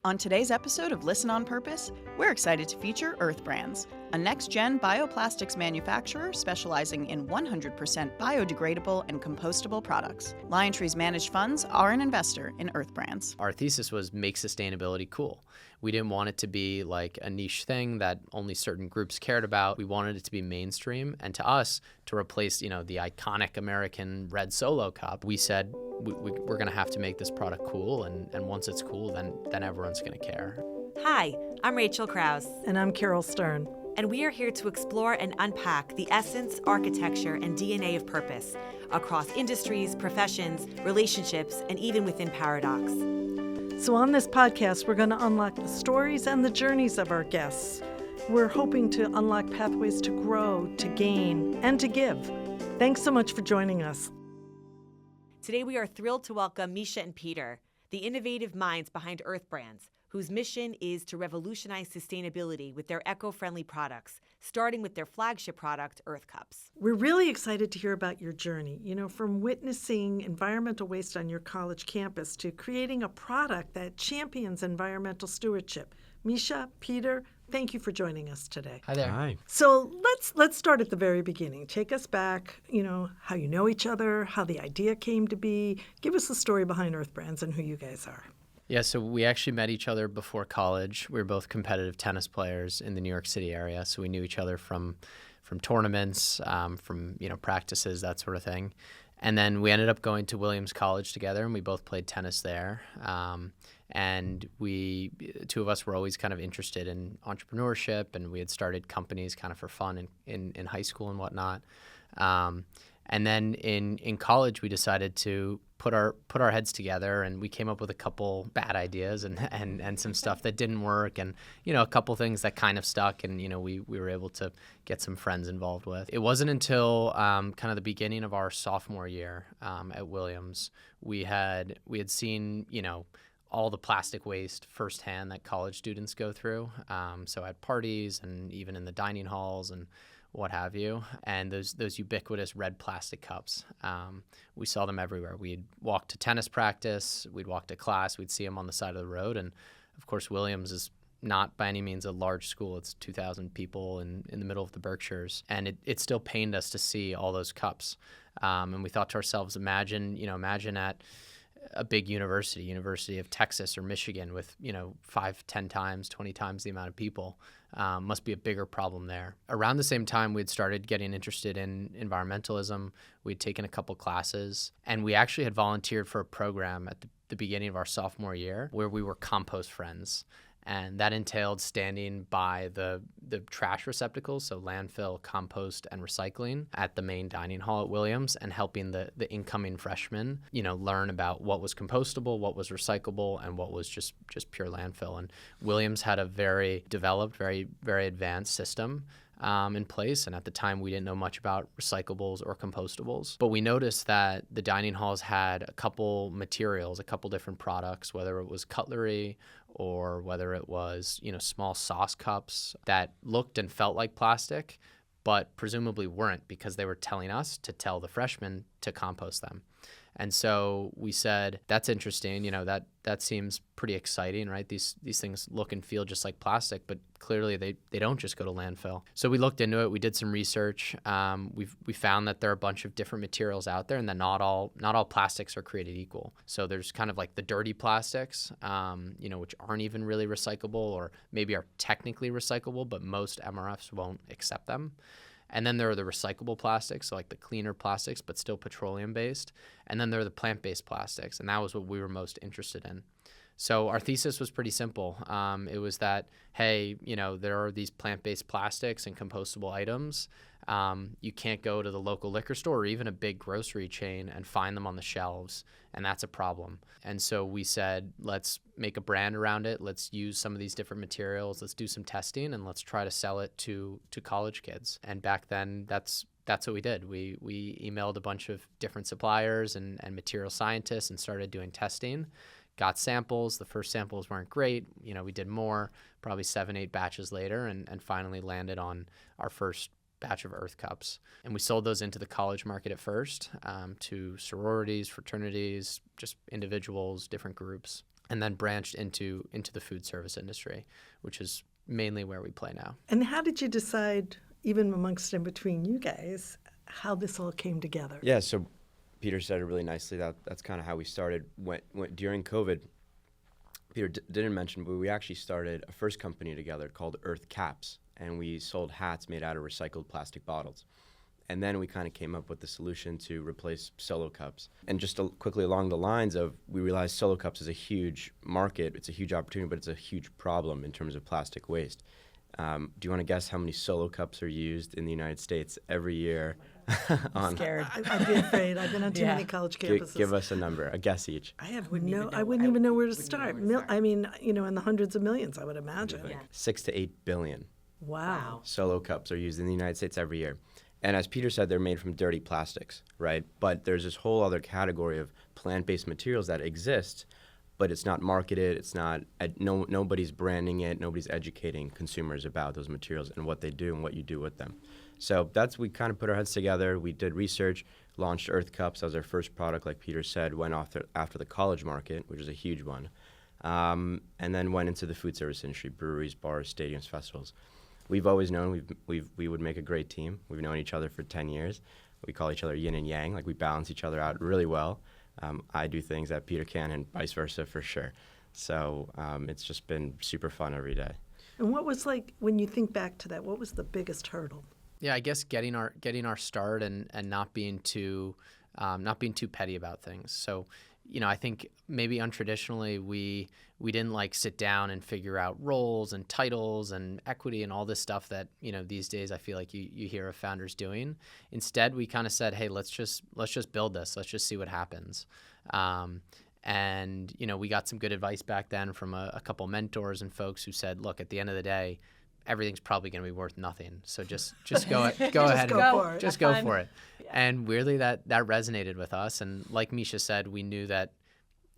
On today's episode of Listen on Purpose, we're excited to feature Earth Brands, a next-gen bioplastics manufacturer specializing in 100% biodegradable and compostable products. LionTree's managed funds are an investor in Earth Brands. Our thesis was make sustainability cool. We didn't want it to be like a niche thing that only certain groups cared about. We wanted it to be mainstream, and to us, to replace, the iconic American red Solo cup, we said we're going to have to make this product cool, and once it's cool, then everyone's going to care. Hi, I'm Rachel Kraus. And I'm Caryl Stern. And we are here to explore and unpack the essence, architecture, and DNA of purpose across industries, professions, relationships, and even within paradox. So on this podcast, we're going to unlock the stories and the journeys of our guests. We're hoping to unlock pathways to grow, to gain, and to give. Thanks so much for joining us. Today, we are thrilled to welcome Misha and Peter, the innovative minds behind Earth Brands, whose mission is to revolutionize sustainability with their eco-friendly products, starting with their flagship product, Earth Cups. We're really excited to hear about your journey, from witnessing environmental waste on your college campus to creating a product that champions environmental stewardship. Misha, Peter, thank you for joining us today. Hi there. Hi. So let's start at the very beginning. Take us back, how you know each other, how the idea came to be. Give us the story behind Earth Brands and who you guys are. Yeah, so we actually met each other before college. We were both competitive tennis players in the New York City area, so we knew each other from tournaments, from practices, that sort of thing. And then we ended up going to Williams College together, and we both played tennis there. And two of us were always kind of interested in entrepreneurship, and we had started companies kind of for fun in high school and whatnot. And then in college, we decided to put our heads together, and we came up with a couple bad ideas and some stuff that didn't work, and a couple things that kind of stuck, and we were able to get some friends involved with. It wasn't until kind of the beginning of our sophomore year at Williams we had seen all the plastic waste firsthand that college students go through. So at parties and even in the dining halls and what have you, and those ubiquitous red plastic cups. We saw them everywhere. We'd walk to tennis practice, we'd walk to class, we'd see them on the side of the road. And of course, Williams is not by any means a large school. It's 2,000 people in the middle of the Berkshires. And it still pained us to see all those cups. And we thought to ourselves, imagine at a big University of Texas or Michigan with 5, 10 times, 20 times the amount of people. Must be a bigger problem there. Around the same time, we'd started getting interested in environmentalism. We'd taken a couple classes, and we actually had volunteered for a program at the beginning of our sophomore year where we were compost friends. And that entailed standing by the trash receptacles, so landfill, compost, and recycling at the main dining hall at Williams, and helping the incoming freshmen, learn about what was compostable, what was recyclable, and what was just pure landfill. And Williams had a very developed, very, very advanced system in place, and at the time we didn't know much about recyclables or compostables. But we noticed that the dining halls had a couple materials, a couple different products, whether it was cutlery or whether it was, small sauce cups that looked and felt like plastic, but presumably weren't, because they were telling us to tell the freshmen to compost them. And so we said, that's interesting, that seems pretty exciting, right? These things look and feel just like plastic, but clearly they don't just go to landfill. So we looked into it, we did some research. We found that there are a bunch of different materials out there, and that not all plastics are created equal. So there's kind of like the dirty plastics, which aren't even really recyclable, or maybe are technically recyclable, but most MRFs won't accept them. And then there are the recyclable plastics, so like the cleaner plastics, but still petroleum-based. And then there are the plant-based plastics, and that was what we were most interested in. So our thesis was pretty simple. It was that, hey, there are these plant-based plastics and compostable items. You can't go to the local liquor store or even a big grocery chain and find them on the shelves, and that's a problem. And so we said, let's make a brand around it. Let's use some of these different materials. Let's do some testing, and let's try to sell it to college kids. And back then, that's what we did. We emailed a bunch of different suppliers and material scientists and started doing testing. Got samples. The first samples weren't great. We did more, probably 7, 8 batches later, and finally landed on our first batch of Earth Cups. And we sold those into the college market at first, to sororities, fraternities, just individuals, different groups. and then branched into the food service industry, which is mainly where we play now. And how did you decide, even amongst and between you guys, how this all came together? Yeah, so Peter said it really nicely. That's kind of how we started. During COVID, Peter didn't mention, but we actually started a first company together called Earth Caps, and we sold hats made out of recycled plastic bottles. And then we kind of came up with the solution to replace Solo cups. And just quickly along the lines of, we realized Solo cups is a huge market, it's a huge opportunity, but it's a huge problem in terms of plastic waste. Do you want to guess how many Solo cups are used in the United States every year? I'm scared. I'd be afraid. I've been on too many college campuses. Give us a number, a guess each. I wouldn't even know where to start. I mean, in the hundreds of millions, I would imagine. Yeah. 6 to 8 billion Wow. Solo cups are used in the United States every year. And as Peter said, they're made from dirty plastics, right? But there's this whole other category of plant-based materials that exist, but it's not marketed. It's not, nobody's branding it. Nobody's educating consumers about those materials and what they do and what you do with them. So we kind of put our heads together. We did research, launched Earth Cups as our first product, like Peter said, went off after the college market, which is a huge one, and then went into the food service industry, breweries, bars, stadiums, festivals. We've always known we would make a great team. We've known each other for 10 years. We call each other yin and yang, like we balance each other out really well. I do things that Peter can and vice versa for sure. So it's just been super fun every day. And what was, like, when you think back to that, what was the biggest hurdle? Yeah, I guess getting our start and not being too petty about things. So, I think maybe untraditionally we didn't like sit down and figure out roles and titles and equity and all this stuff that these days I feel like you hear of founders doing. Instead, we kind of said, hey, let's just build this. Let's just see what happens. And we got some good advice back then from a couple mentors and folks who said, look, at the end of the day, everything's probably going to be worth nothing. So just go ahead and just go for it. Yeah. And weirdly, that resonated with us. And like Misha said, we knew that,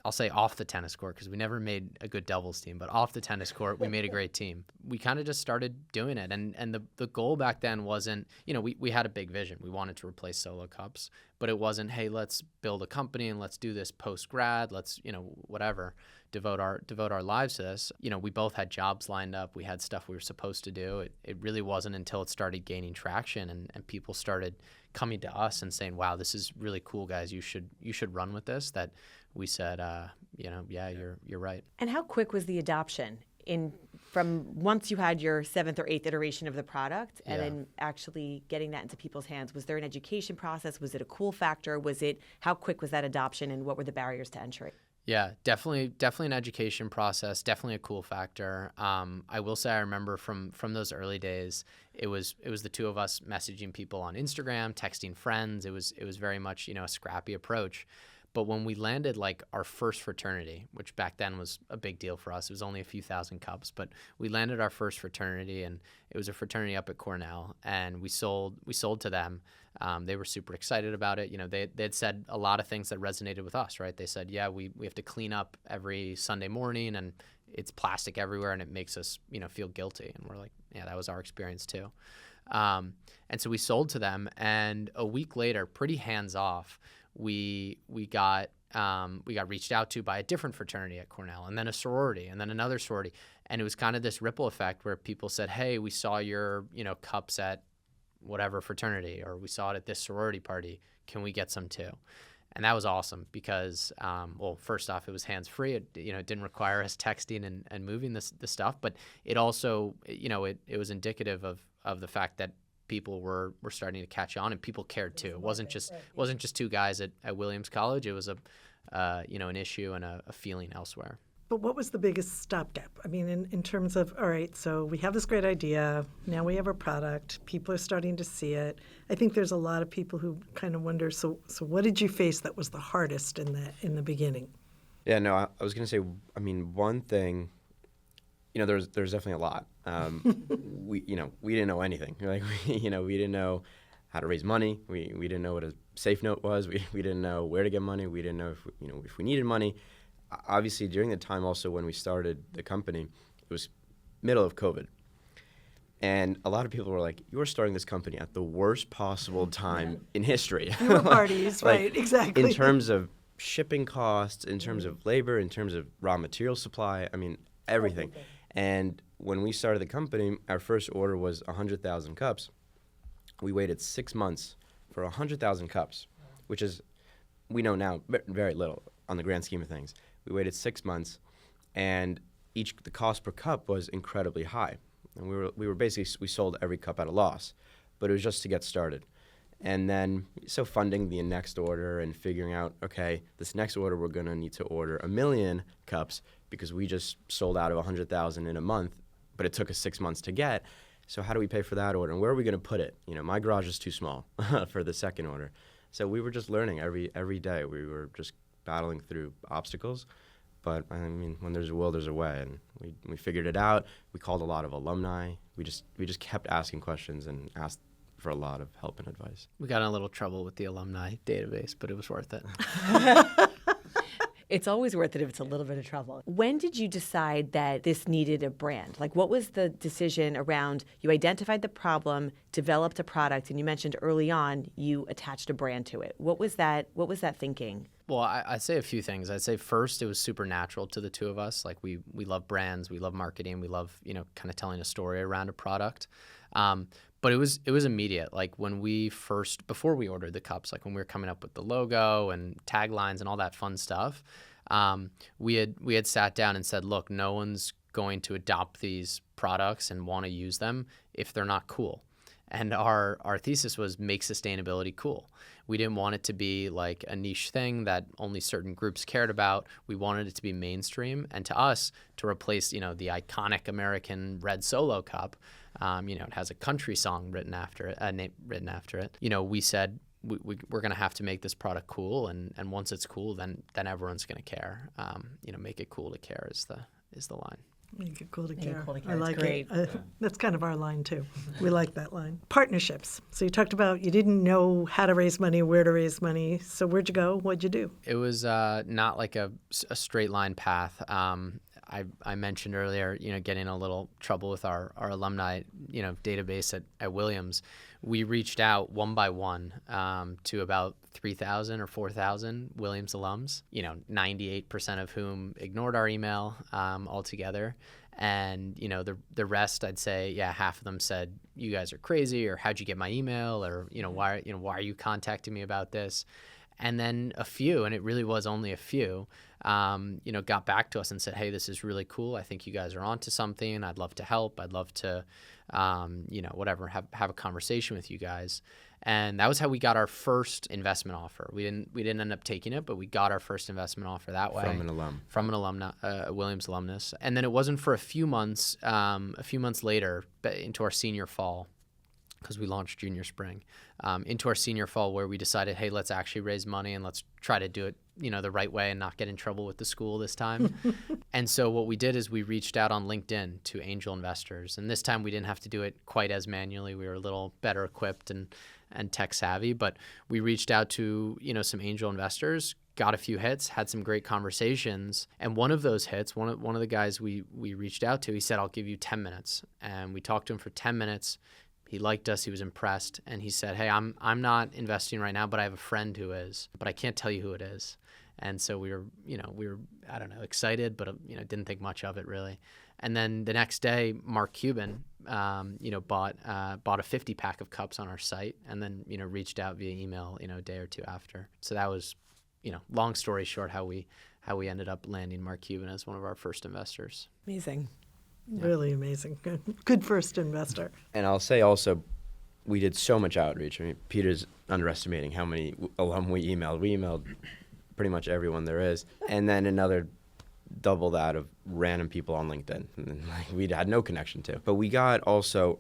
I'll say off the tennis court, because we never made a good doubles team, but off the tennis court, we made a great team. We kind of just started doing it. And the goal back then wasn't, we had a big vision. We wanted to replace Solo cups, but it wasn't, hey, let's build a company and let's do this post-grad. Let's, whatever, devote our lives to this. We both had jobs lined up. We had stuff we were supposed to do. It really wasn't until it started gaining traction and people started coming to us and saying, wow, this is really cool, guys. You should run with this, that we said, yeah, you're right. And how quick was the adoption from once you had your 7th or 8th iteration of the product and then actually getting that into people's hands? Was there an education process? Was it a cool factor? How quick was that adoption, and what were the barriers to entry? Yeah, definitely an education process, definitely a cool factor. I will say I remember from those early days, it was the two of us messaging people on Instagram, texting friends. It was very much, a scrappy approach. But when we landed like our first fraternity, which back then was a big deal for us, it was only a few thousand cups, but we landed our first fraternity, and it was a fraternity up at Cornell, and we sold to them. They were super excited about it. They'd said a lot of things that resonated with us, right? They said, yeah, we have to clean up every Sunday morning, and it's plastic everywhere, and it makes us, feel guilty. And we're like, yeah, that was our experience too. And so we sold to them, and a week later, pretty hands off, we got reached out to by a different fraternity at Cornell, and then a sorority, and then another sorority. And it was kind of this ripple effect where people said, hey, we saw your, cups at whatever fraternity, or we saw it at this sorority party. Can we get some too? And that was awesome because, first off, it was hands-free. It didn't require us texting and moving the stuff, but it also, it was indicative of the fact that people were starting to catch on, and people cared too. It wasn't just two guys at Williams College. It was an issue and a feeling elsewhere. But what was the biggest stopgap? I mean, in terms of, all right, so we have this great idea. Now we have a product. People are starting to see it. I think there's a lot of people who kind of wonder, so what did you face that was the hardest in the beginning? Yeah, no, I was going to say, one thing, there's definitely a lot. We didn't know anything. We didn't know how to raise money. We didn't know what a safe note was. We didn't know where to get money. We didn't know if we needed money. Obviously, during the time also when we started the company, it was middle of COVID. And a lot of people were like, you're starting this company at the worst possible time in history. Funeral parties, right, exactly. In terms of shipping costs, in terms of labor, in terms of raw material supply. I mean, everything. And when we started the company, our first order was 100,000 cups. We waited 6 months for 100,000 cups, which is, we know now, very little on the grand scheme of things. We waited 6 months, and the cost per cup was incredibly high. And we were basically, we sold every cup at a loss, but it was just to get started. And then, so funding the next order and figuring out, okay, this next order we're going to need to order 1 million cups because we just sold out of 100,000 in a month, but it took us 6 months to get. So how do we pay for that order? And where are we going to put it? You know, my garage is too small for the second order. So we were just learning every day. We were just battling through obstacles. But, I mean, when there's a will, there's a way. And we figured it out. We called a lot of alumni. We just kept asking questions and asked for a lot of help and advice. We got in a little trouble with the alumni database, but it was worth it. It's always worth it if it's a little bit of trouble. When did you decide that this needed a brand? Like, what was the decision around, you identified the problem, developed a product, and you mentioned early on you attached a brand to it. What was that thinking? Well, I'd say a few things. I'd say first, it was super natural to the two of us. Like, we love brands, we love marketing, we love, kind of telling a story around a product. But it was immediate. Like, when before we ordered the cups, like when we were coming up with the logo and taglines and all that fun stuff, we had sat down and said, look, no one's going to adopt these products and want to use them if they're not cool. And our thesis was make sustainability cool. We didn't want it to be like a niche thing that only certain groups cared about. We wanted it to be mainstream. And to us, to replace, the iconic American red Solo cup, it has a country song written after it. We said we're going to have to make this product cool. And once it's cool, then everyone's going to care. Make it cool to care is the line. Make it cool to Make it care. cool to care. I It's like great. it. That's kind of our line, too. We like that line. Partnerships. So you talked about you didn't know how to raise money, where to raise money. So where'd you go? What'd you do? It was not like a straight line path. I mentioned earlier, getting a little trouble with our alumni, database at Williams. We reached out one by one to about 3,000 or 4,000 Williams alums, 98% of whom ignored our email altogether. And, the rest, I'd say, half of them said, you guys are crazy, or how'd you get my email, or, why are you contacting me about this? And then a few, and it really was only a few, got back to us and said, hey, this is really cool. I think you guys are onto something. I'd love to help. I'd love to, have a conversation with you guys. And that was how we got our first investment offer. We didn't end up taking it, but we got our first investment offer that way. From an alumni, a Williams alumnus. And then it wasn't for a few months later, into our senior fall, because we launched junior spring, into our senior fall, where we decided, hey, let's actually raise money and let's try to do it, the right way and not get in trouble with the school this time. And so what we did is we reached out on LinkedIn to angel investors. And this time we didn't have to do it quite as manually. We were a little better equipped and tech savvy, but we reached out to, some angel investors, got a few hits, had some great conversations. And one of those hits, one of the guys we reached out to, he said, I'll give you 10 minutes. And we talked to him for 10 minutes. He liked us. He was impressed. And he said, hey, I'm not investing right now, but I have a friend who is, but I can't tell you who it is. And so we were, I don't know, excited, but, didn't think much of it really. And then the next day, Mark Cuban, bought a 50 pack of cups on our site, and then, reached out via email, a day or two after. So that was, long story short, how we ended up landing Mark Cuban as one of our first investors. Amazing. Yeah. Really amazing. Good first investor. And I'll say also, we did so much outreach. I mean, Peter's underestimating how many alum we emailed. We emailed pretty much everyone there is. And then another double that of random people on LinkedIn we had no connection to. But we got also,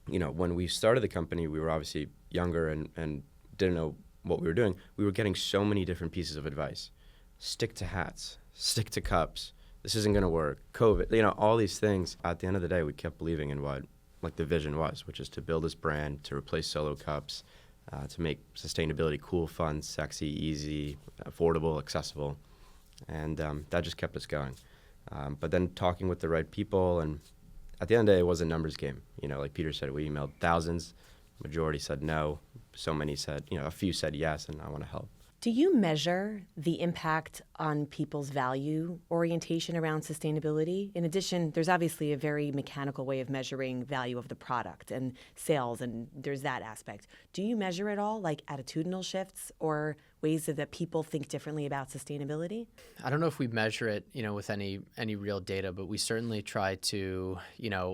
when we started the company, we were obviously younger and didn't know what we were doing. We were getting so many different pieces of advice. Stick to hats, stick to cups. This isn't going to work. COVID, all these things. At the end of the day, we kept believing in what the vision was, which is to build this brand, to replace Solo cups, to make sustainability cool, fun, sexy, easy, affordable, accessible. And that just kept us going. But then talking with the right people, and at the end of the day, it was a numbers game. Like Peter said, we emailed thousands. Majority said no. So many said, a few said yes, and I want to help. Do you measure the impact on people's value orientation around sustainability? In addition, there's obviously a very mechanical way of measuring value of the product and sales, and there's that aspect. Do you measure it all, like attitudinal shifts or ways that people think differently about sustainability? I don't know if we measure it, with any real data, but we certainly try to,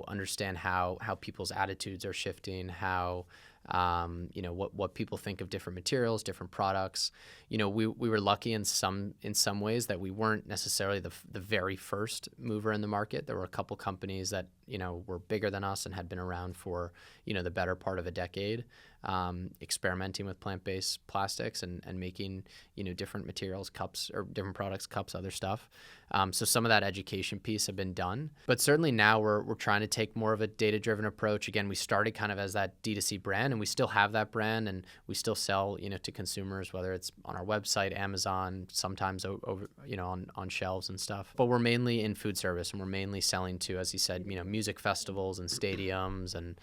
understand how people's attitudes are shifting, how what people think of different materials, different products. We were lucky in some ways that we weren't necessarily the very first mover in the market. There were a couple companies that were bigger than us and had been around for the better part of a decade, experimenting with plant-based plastics and making different materials, cups, or different products, cups, other stuff. So some of that education piece have been done, but certainly now we're trying to take more of a data-driven approach. Again, we started kind of as that D2C brand, and we still have that brand, and we still sell to consumers, whether it's on our website, Amazon, sometimes over on shelves and stuff. But we're mainly in food service, and we're mainly selling to, as you said, music festivals and stadiums, and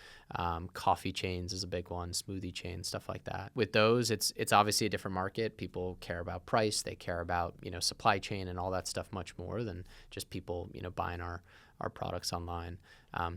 coffee chains is a big one, smoothie chains, stuff like that. With those, it's obviously a different market. People care about price, they care about supply chain and all that stuff much more than just people buying our products online.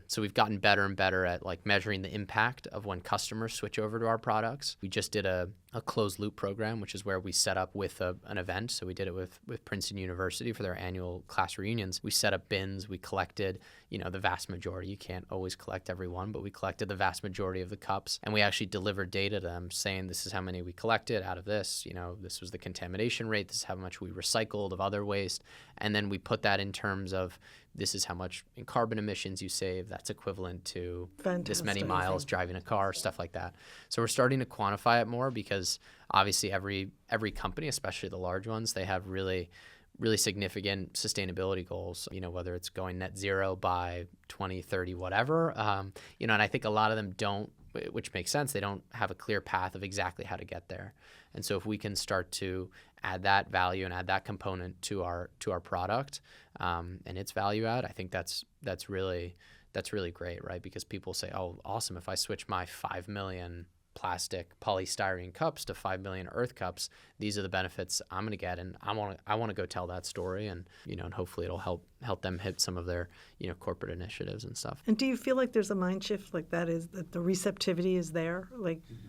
So we've gotten better and better at measuring the impact of when customers switch over to our products. We just did a closed loop program, which is where we set up with an event. So we did it with Princeton University for their annual class reunions. We set up bins. We collected, the vast majority. You can't always collect every one, but we collected the vast majority of the cups. And we actually delivered data to them saying, this is how many we collected out of this. This was the contamination rate. This is how much we recycled of other waste. And then we put that in terms of, this is how much in carbon emissions you save. That's equivalent to this many miles driving a car, stuff like that. So we're starting to quantify it more because obviously every company, especially the large ones, they have really significant sustainability goals, whether it's going net zero by 2030, whatever. And I think a lot of them don't, which makes sense. They don't have a clear path of exactly how to get there. And so if we can start to add that value and add that component to our product and its value add, I think that's really great, right? Because people say, oh, awesome, if I switch my 5 million plastic polystyrene cups to 5 million earth cups, these are the benefits I'm going to get, and I want to go tell that story, and and hopefully it'll help them hit some of their corporate initiatives and stuff. And do you feel like there's a mind shift that the receptivity is there,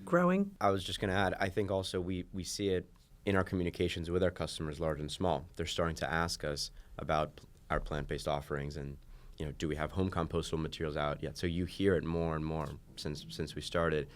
growing? I was just going to add, I think also we see it in our communications with our customers, large and small. They're starting to ask us about our plant-based offerings and do we have home compostable materials out yet? So you hear it more and more since we started.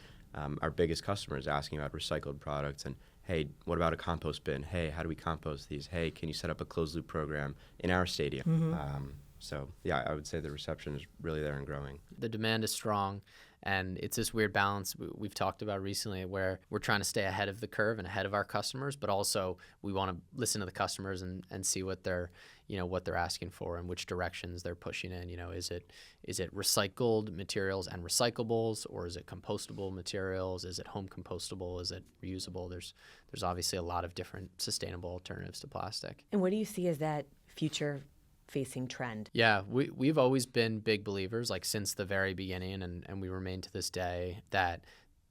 Our biggest customer is asking about recycled products and, hey, what about a compost bin? Hey, how do we compost these? Hey, can you set up a closed loop program in our stadium? Mm-hmm. So yeah, I would say the reception is really there and growing. The demand is strong, and it's this weird balance we've talked about recently where we're trying to stay ahead of the curve and ahead of our customers, but also we want to listen to the customers and see what they're asking for and which directions they're pushing in. Is it recycled materials and recyclables, or is it compostable materials? Is it home compostable? Is it reusable? There's obviously a lot of different sustainable alternatives to plastic. And what do you see as that future-facing trend? Yeah, we've always been big believers, since the very beginning, and we remain to this day, that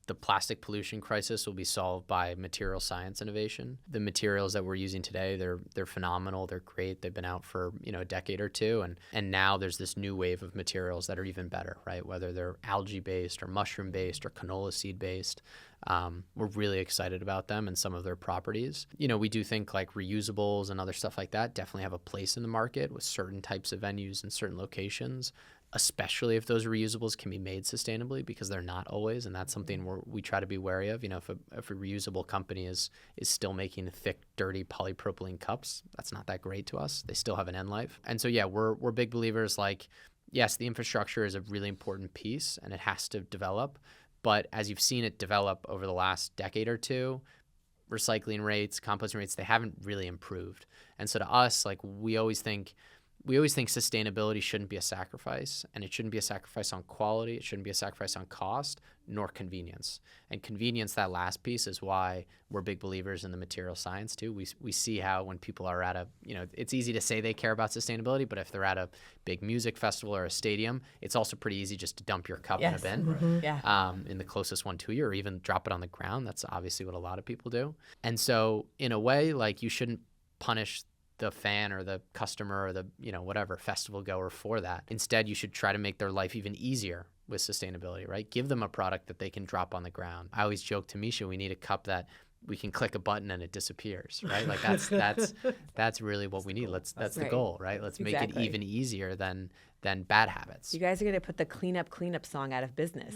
the plastic pollution crisis will be solved by material science innovation. The materials that we're using today, they're phenomenal. They're great. They've been out for a decade or two, and now there's this new wave of materials that are even better, right? Whether they're algae-based or mushroom-based or canola seed-based. We're really excited about them and some of their properties. We do think reusables and other stuff like that definitely have a place in the market with certain types of venues and certain locations, especially if those reusables can be made sustainably, because they're not always, and that's something we try to be wary of. If a reusable company is still making thick, dirty polypropylene cups, that's not that great to us. They still have an end life. And so yeah, we're big believers yes, the infrastructure is a really important piece and it has to develop, but as you've seen it develop over the last decade or two, recycling rates, composting rates, they haven't really improved. And so to us, we always think we always think sustainability shouldn't be a sacrifice, and it shouldn't be a sacrifice on quality. It shouldn't be a sacrifice on cost, nor convenience. And convenience, that last piece, is why we're big believers in the material science too. We see how when people are at a, it's easy to say they care about sustainability, but if they're at a big music festival or a stadium, it's also pretty easy just to dump your cup in a bin, in the closest one to you, or even drop it on the ground. That's obviously what a lot of people do. And so in a way, like, you shouldn't punish the fan or the customer or the, whatever, festival goer for that. Instead, you should try to make their life even easier with sustainability, right? Give them a product that they can drop on the ground. I always joke to Misha, we need a cup that we can click a button and it disappears, right? Like that's really what we need. That's the goal, right? Let's make it even easier than bad habits. You guys are going to put the cleanup song out of business.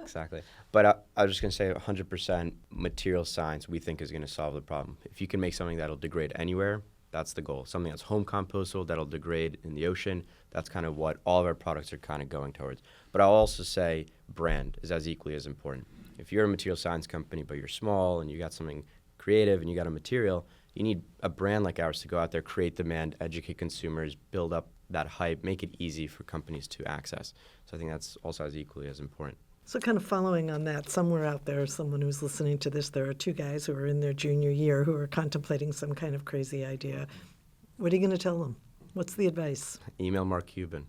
Exactly. But I was just going to say 100% material science we think is going to solve the problem. If you can make something that'll degrade anywhere, that's the goal. Something that's home compostable, that'll degrade in the ocean. That's kind of what all of our products are kind of going towards. But I'll also say brand is as equally as important. If you're a material science company, but you're small and you got something creative and you got a material, you need a brand like ours to go out there, create demand, educate consumers, build up that hype, make it easy for companies to access. So I think that's also as equally as important. So kind of following on that, somewhere out there, someone who's listening to this, there are two guys who are in their junior year who are contemplating some kind of crazy idea. What are you going to tell them? What's the advice? Email Mark Cuban.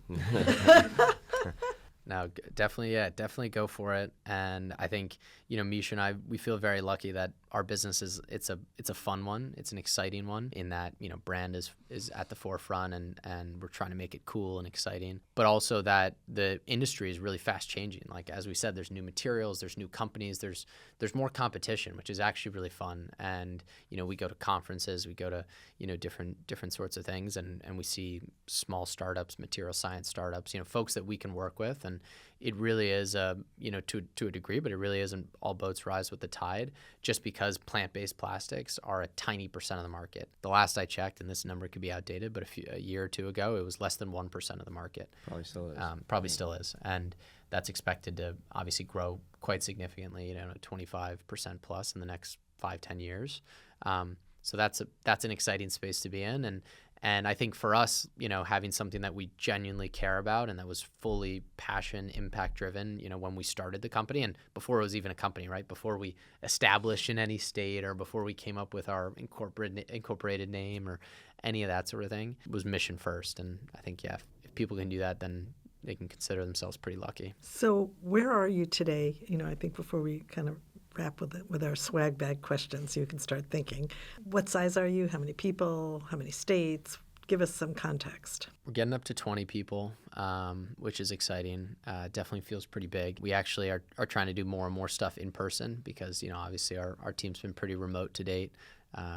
No, definitely go for it. And I think, Misha and I, we feel very lucky that our business it's a fun one. It's an exciting one in that, brand is at the forefront and we're trying to make it cool and exciting, but also that the industry is really fast changing. Like, as we said, there's new materials, there's new companies, there's more competition, which is actually really fun. And, we go to conferences, we go to, different sorts of things, and we see small startups, material science startups, folks that we can work with. And it really is, to a degree, but it really isn't all boats rise with the tide, just because plant-based plastics are a tiny percent of the market. The last I checked, and this number could be outdated, but a year or two ago, it was less than 1% of the market. Probably still is. And that's expected to obviously grow quite significantly, 25% plus in the next 5-10 years. So that's an exciting space to be in. And I think for us, having something that we genuinely care about and that was fully passion, impact driven, when we started the company, and before it was even a company, right? Before we established in any state or before we came up with our incorporated name or any of that sort of thing, it was mission first. And I think, if people can do that, then they can consider themselves pretty lucky. So where are you today? I think before we kind of wrap with our swag bag questions, you can start thinking. What size are you? How many people? How many states? Give us some context. We're getting up to 20 people, which is exciting. Definitely feels pretty big. We actually are trying to do more and more stuff in person because, obviously our team's been pretty remote to date.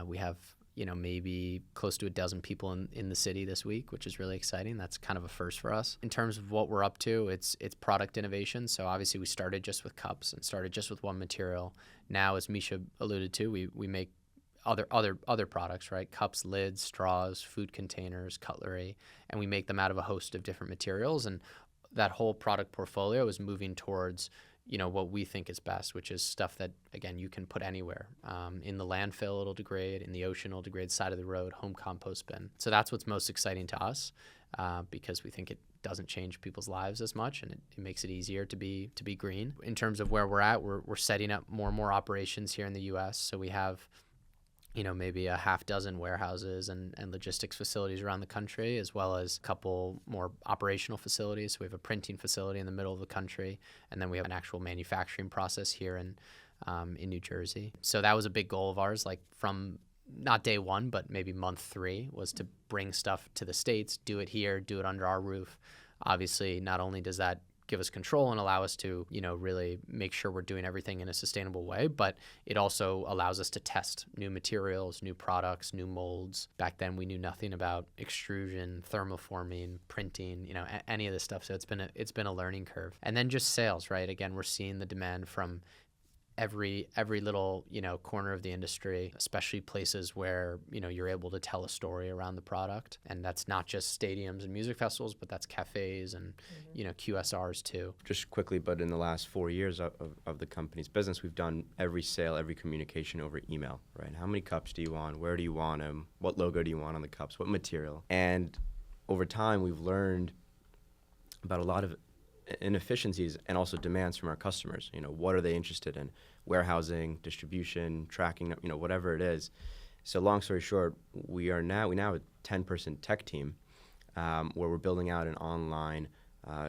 We have, maybe close to a dozen people in the city this week, which is really exciting. That's kind of a first for us. In terms of what we're up to, it's product innovation. So obviously we started just with cups and started just with one material. Now, as Misha alluded to, we make other products, right? Cups, lids, straws, food containers, cutlery, and we make them out of a host of different materials. And that whole product portfolio is moving towards what we think is best, which is stuff that, again, you can put anywhere. In the landfill, it'll degrade. In the ocean, it'll degrade. Side of the road, home compost bin. So that's what's most exciting to us because we think it doesn't change people's lives as much, and it makes it easier to be green. In terms of where we're at, we're setting up more and more operations here in the U.S. So we have maybe a half dozen warehouses and logistics facilities around the country, as well as a couple more operational facilities. So we have a printing facility in the middle of the country, and then we have an actual manufacturing process here in New Jersey. So that was a big goal of ours, like from not day one, but maybe month 3, was to bring stuff to the States, do it here, do it under our roof. Obviously, not only does that give us control and allow us to, really make sure we're doing everything in a sustainable way, but it also allows us to test new materials, new products, new molds. Back then, we knew nothing about extrusion, thermoforming, printing, any of this stuff. So it's been a learning curve. And then just sales, right? Again, we're seeing the demand from every little, corner of the industry, especially places where, you're able to tell a story around the product. And that's not just stadiums and music festivals, but that's cafes and, QSRs too. Just quickly, but in the last 4 years of the company's business, we've done every sale, every communication over email, right? How many cups do you want? Where do you want them? What logo do you want on the cups? What material? And over time, we've learned about a lot of inefficiencies and also demands from our customers. What are they interested in? Warehousing, distribution, tracking, whatever it is. So long story short, we now have a 10-person tech team where we're building out an online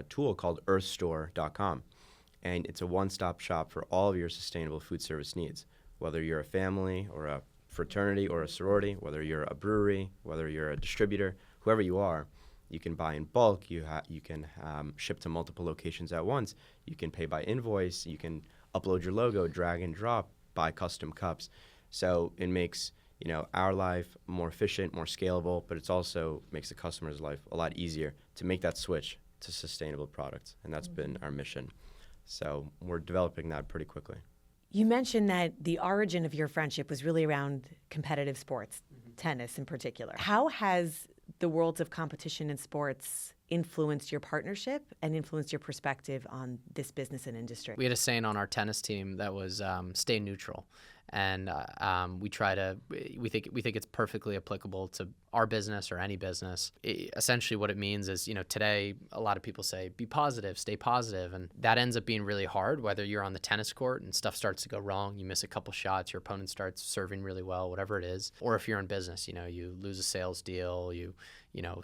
tool called earthstore.com. And it's a one-stop shop for all of your sustainable food service needs, whether you're a family or a fraternity or a sorority, whether you're a brewery, whether you're a distributor, whoever you are. You can buy in bulk. You can ship to multiple locations at once. You can pay by invoice. You can upload your logo, drag and drop, buy custom cups. So it makes our life more efficient, more scalable, but it also makes the customer's life a lot easier to make that switch to sustainable products, and that's been our mission. So we're developing that pretty quickly. You mentioned that the origin of your friendship was really around competitive sports, tennis in particular. How has the worlds of competition and sports influenced your partnership and influenced your perspective on this business and industry? We had a saying on our tennis team that was stay neutral. And we think it's perfectly applicable to our business or any business. Essentially what it means is, today a lot of people say, be positive, stay positive. And that ends up being really hard, whether you're on the tennis court and stuff starts to go wrong, you miss a couple shots, your opponent starts serving really well, whatever it is. Or if you're in business, you lose a sales deal,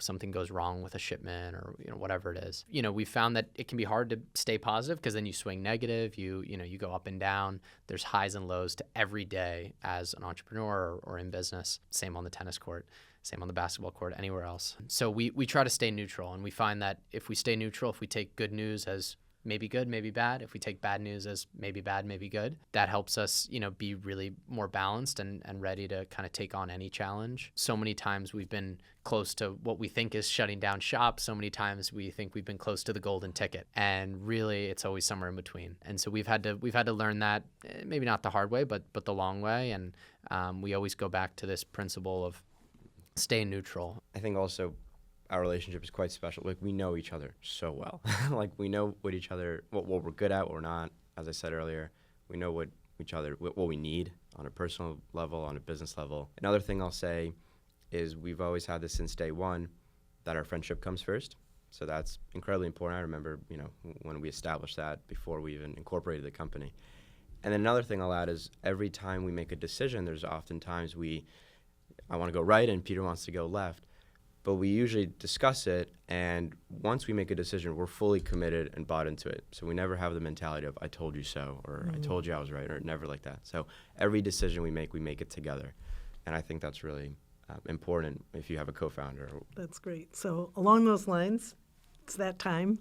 something goes wrong with a shipment or, whatever it is. We found that it can be hard to stay positive because then you swing negative, you go up and down. There's highs and lows to every day as an entrepreneur or in business. Same on the tennis court, same on the basketball court, anywhere else. So we try to stay neutral, and we find that if we stay neutral, if we take good news as maybe good, maybe bad, if we take bad news as maybe bad, maybe good, that helps us, be really more balanced and ready to kind of take on any challenge. So many times we've been close to what we think is shutting down shop. So many times we think we've been close to the golden ticket, and really it's always somewhere in between. And so we've had to learn that, maybe not the hard way, but the long way. And we always go back to this principle of stay neutral. I think also our relationship is quite special. Like, we know each other so well. Like, we know what we're good at, what we're not. As I said earlier, we know what we need on a personal level, on a business level. Another thing I'll say is we've always had this since day one, that our friendship comes first. So that's incredibly important. I remember, when we established that before we even incorporated the company. And then another thing I'll add is every time we make a decision, there's oftentimes I want to go right and Peter wants to go left. But we usually discuss it, and once we make a decision, we're fully committed and bought into it. So we never have the mentality of, I told you so, or I told you I was right, or never like that. So every decision we make it together. And I think that's really important if you have a co-founder. That's great. So along those lines, it's that time.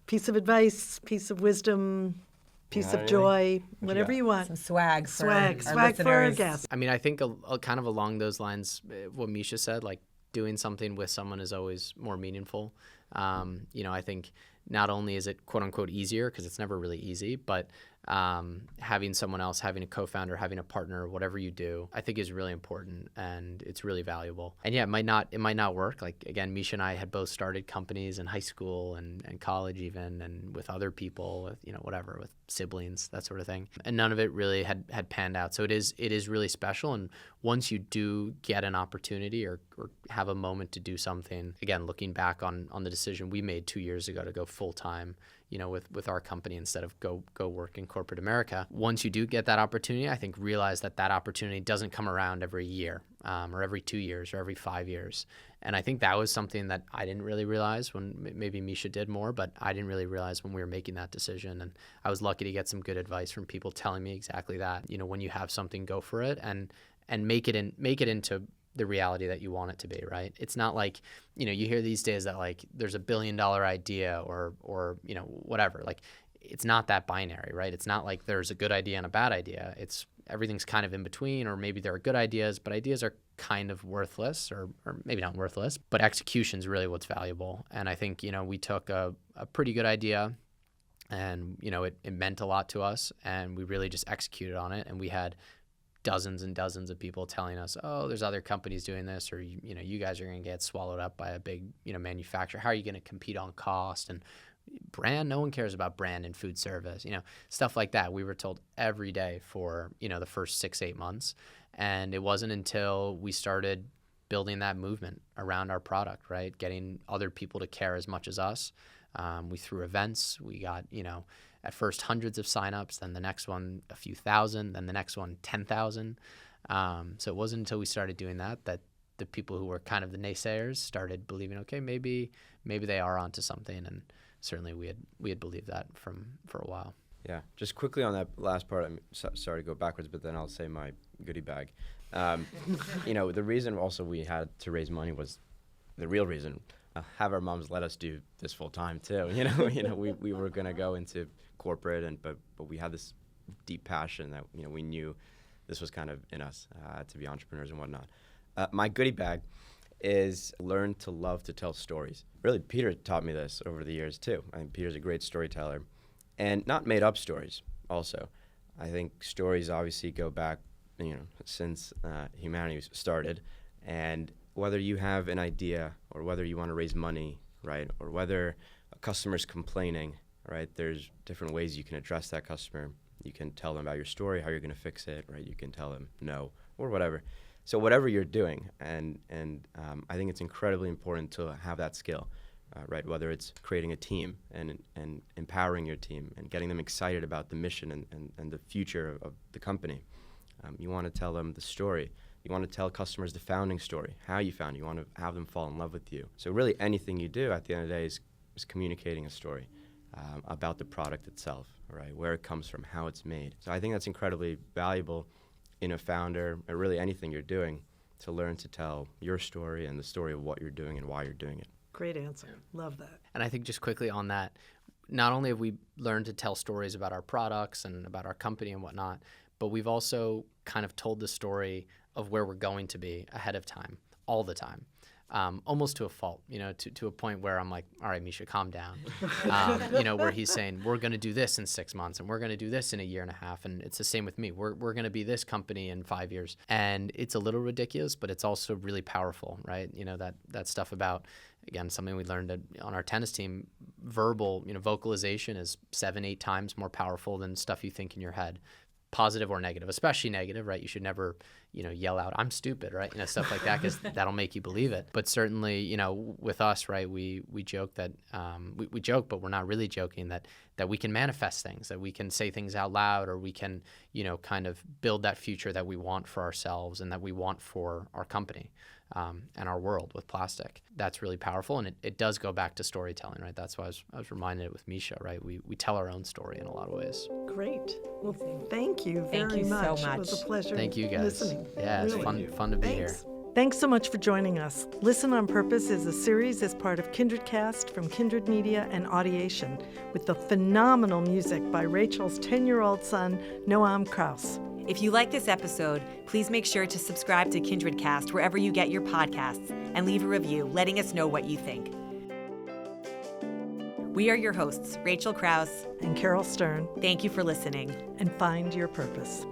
Piece of advice, piece of wisdom, piece of joy, whatever you want. Some swag for our guests. I mean, I think kind of along those lines, what Misha said, like, doing something with someone is always more meaningful. I think not only is it quote unquote easier, because it's never really easy, but having someone else, having a co-founder, having a partner, whatever you do, I think is really important, and it's really valuable. And yeah, it might not work. Like, again, Misha and I had both started companies in high school and college even, and with other people, with, whatever, with siblings, that sort of thing. And none of it really had panned out. So it is really special. And once you do get an opportunity or have a moment to do something, again, looking back on the decision we made 2 years ago to go full-time, with our company instead of go work in corporate America. Once you do get that opportunity, I think realize that opportunity doesn't come around every year or every 2 years or every 5 years. And I think that was something that I didn't really realize when maybe Misha did more, but I didn't really realize when we were making that decision. And I was lucky to get some good advice from people telling me exactly that. When you have something, go for it and make it into the reality that you want it to be, right? It's not like, you hear these days that like there's $1 billion idea or whatever. Like, it's not that binary, right? It's not like there's a good idea and a bad idea. It's everything's kind of in between, or maybe there are good ideas, but ideas are kind of worthless, or maybe not worthless, but execution is really what's valuable. And I think, we took a pretty good idea And, it meant a lot to us, and we really just executed on it. And we had dozens and dozens of people telling us, oh, there's other companies doing this, or, you guys are going to get swallowed up by a big, manufacturer. How are you going to compete on cost and brand? No one cares about brand in food service, stuff like that. We were told every day for, the first 6-8 months. And it wasn't until we started building that movement around our product, right? Getting other people to care as much as us. We threw events. We got, at first hundreds of signups, then the next one a few thousand, then the next one 10,000. So it wasn't until we started doing that the people who were kind of the naysayers started believing, okay, maybe they are onto something. And certainly we had believed that for a while. Yeah, just quickly on that last part, I'm sorry to go backwards, but then I'll say my goodie bag. The reason also we had to raise money was the real reason. Have our moms let us do this full time too. We were gonna go into corporate, but we had this deep passion that we knew this was kind of in us to be entrepreneurs and whatnot. My goodie bag is learn to love to tell stories. Really, Peter taught me this over the years too. I think Peter's a great storyteller, and not made up stories. Also, I think stories obviously go back, since humanity started, and whether you have an idea or whether you want to raise money, right, or whether a customer's complaining, right, there's different ways you can address that customer. You can tell them about your story, how you're going to fix it, right? You can tell them no or whatever. So whatever you're doing, and I think it's incredibly important to have that skill, right? Whether it's creating a team and empowering your team and getting them excited about the mission and the future of the company. You want to tell them the story. You want to tell customers the founding story, how you found it. You want to have them fall in love with you. So really anything you do at the end of the day is communicating a story about the product itself, right? Where it comes from, how it's made. So I think that's incredibly valuable in a founder, or really anything you're doing, to learn to tell your story and the story of what you're doing and why you're doing it. Great answer. Love that. And I think just quickly on that, not only have we learned to tell stories about our products and about our company and whatnot, but we've also kind of told the story of where we're going to be ahead of time, all the time, almost to a fault, to a point where I'm like, all right, Misha, calm down, where he's saying, we're going to do this in 6 months and we're going to do this in a year and a half. And it's the same with me. We're going to be this company in 5 years. And it's a little ridiculous, but it's also really powerful, right? That stuff about, again, something we learned on our tennis team, vocalization is 7-8 times more powerful than stuff you think in your head. Positive or negative, especially negative, right? You should never, yell out, I'm stupid, right? Stuff like that, because that'll make you believe it. But certainly, with us, right, we joke that, we joke, but we're not really joking that we can manifest things, that we can say things out loud, or we can, kind of build that future that we want for ourselves and that we want for our company. And our world with plastic. That's really powerful, and it does go back to storytelling, right? That's why I was reminded with Misha, right? We tell our own story in a lot of ways. Great. Well, thank you very Thank you much. so much. It was a pleasure. Thank you, guys. Listening. Yeah, it's Really. fun to be here. Thanks. Thanks so much for joining us. Listen on Purpose is a series as part of KindredCast from Kindred Media and Audiation, with the phenomenal music by Rachel's 10-year-old son, Noam Kraus. If you like this episode, please make sure to subscribe to KindredCast wherever you get your podcasts and leave a review letting us know what you think. We are your hosts, Rachel Kraus And Caryl Stern. Thank you for listening. And find your purpose.